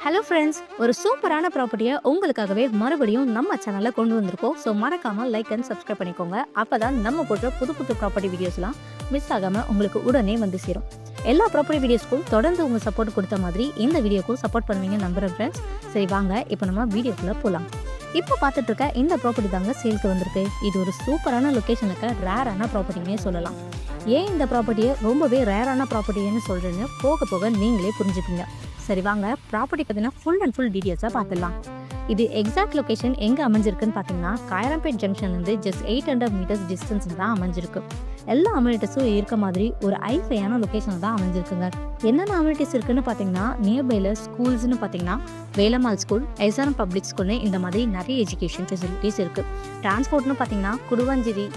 Hello friends, ஒரு சூப்பரான ப்ராப்பர்ட்டியை உங்களுக்காகவே மறுபடியும் நம்ம சேனலில் கொண்டு வந்திருக்கோம். ஸோ மறக்காமல் லைக் அண்ட் சப்ஸ்கிரைப் பண்ணிக்கோங்க. அப்போ தான் நம்ம போடுற புது புது ப்ராப்பர்ட்டி வீடியோஸ்லாம் மிஸ் ஆகாமல் உங்களுக்கு உடனே வந்து சேரும். எல்லா ப்ராப்பர்ட்டி வீடியோஸ்க்கும் தொடர்ந்து உங்கள் சப்போர்ட் கொடுத்த மாதிரி இந்த வீடியோக்கும் சப்போர்ட் பண்ணுவீங்க நம்புகிறேன் ஃப்ரெண்ட்ஸ். சரி வாங்க இப்போ நம்ம வீடியோக்குள்ளே போகலாம். இப்போ பார்த்துட்டு இருக்க இந்த ப்ராப்பர்ட்டி தாங்க சேல்க்கு வந்திருக்கு. இது ஒரு சூப்பரான லொக்கேஷனுக்கு ரேரான ப்ராப்பர்ட்டினே சொல்லலாம். ஏன் இந்த ப்ராப்பர்ட்டியை ரொம்பவே ரேரான ப்ராப்பர்ட்டின்னு சொல்கிறேன்னு போக போக நீங்களே புரிஞ்சுப்பீங்க. சரி வாங்க ப்ராப்பர்ட்டி பார்த்தீங்கன்னா ஃபுல் அண்ட் ஃபுல் டீட்டெயில்ஸாக பார்த்துடலாம். இது எக்ஸாக்ட் லொக்கேஷன் எங்கே அமைஞ்சிருக்குன்னு பார்த்தீங்கன்னா காயரம்பேட் ஜங்ஷன்லேருந்து ஜஸ்ட் 800 மீட்டர்ஸ் டிஸ்டன்ஸ் தான் அமைஞ்சிருக்கு. எல்லா அம்யூனிட்டிஸும் இருக்க மாதிரி ஒரு ஐஃபையான லொக்கேஷன் தான் அமைஞ்சிருக்குங்க. என்னென்ன அம்யூனிட்டிஸ் இருக்குன்னு பார்த்தீங்கன்னா நியர்பைல ஸ்கூல்ஸ்னு பார்த்தீங்கன்னா வேலம்மாள் ஸ்கூல், எஸ்ஆர்எம் பப்ளிக் ஸ்கூல்னு இந்த மாதிரி நிறைய எஜுகேஷன் ஃபெசிலிட்டிஸ் இருக்குது. டிரான்ஸ்போர்ட்னு பார்த்தீங்கன்னா Guduvancheri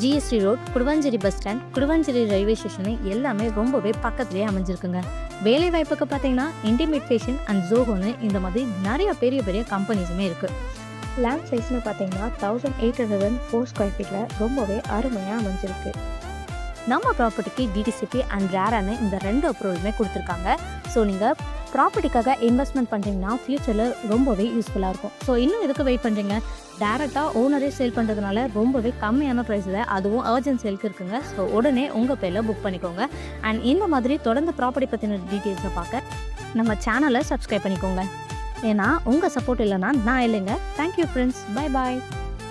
GST road, Guduvancheri bus stand, Guduvancheri railway station எல்லாமே ரொம்பவே பக்கத்துலேயே அமைஞ்சிருக்குங்க. வேலை வாய்ப்புக்கு பார்த்தீங்கன்னா இன்டிமேட்டேஷன் அண்ட் ஜோஹோன்னு இந்த மாதிரி நிறைய பெரிய பெரிய கம்பெனிஸுமே இருக்குது. லேண்ட் சைஸ்னு பார்த்தீங்கன்னா 1804 ஸ்கொயர் ஃபீட்டில் ரொம்பவே அருமையாக அமைஞ்சிருக்கு. நம்ம ப்ராப்பர்ட்டிக்கு டிடிசிபி அண்ட் ரேரான இந்த 2 அப்ரூவலுமே கொடுத்துருக்காங்க. ஸோ நீங்கள் ப்ராப்பர்ட்டிக்காக இன்வெஸ்ட்மெண்ட் பண்ணுறீங்கன்னா ஃப்யூச்சரில் ரொம்பவே யூஸ்ஃபுல்லாக இருக்கும். ஸோ இன்னும் எதுக்கு வெயிட் பண்ணுறீங்க? டேரெக்டாக ஓனரே சேல் பண்ணுறதுனால ரொம்பவே கம்மியான ப்ரைஸில் அதுவும் அர்ஜென்ட் சேலுக்கு இருக்குங்க. ஸோ உடனே உங்கள் பேரில் புக் பண்ணிக்கோங்க. அண்ட் இந்த மாதிரி தொடர்ந்து ப்ராப்பர்ட்டி பற்றின டீட்டெயில்ஸை பார்க்க நம்ம சேனலை சப்ஸ்கிரைப் பண்ணிக்கோங்க. ஏன்னா உங்கள் சப்போர்ட் இல்லைன்னா நான் இல்லைங்க. Thank you friends, bye bye.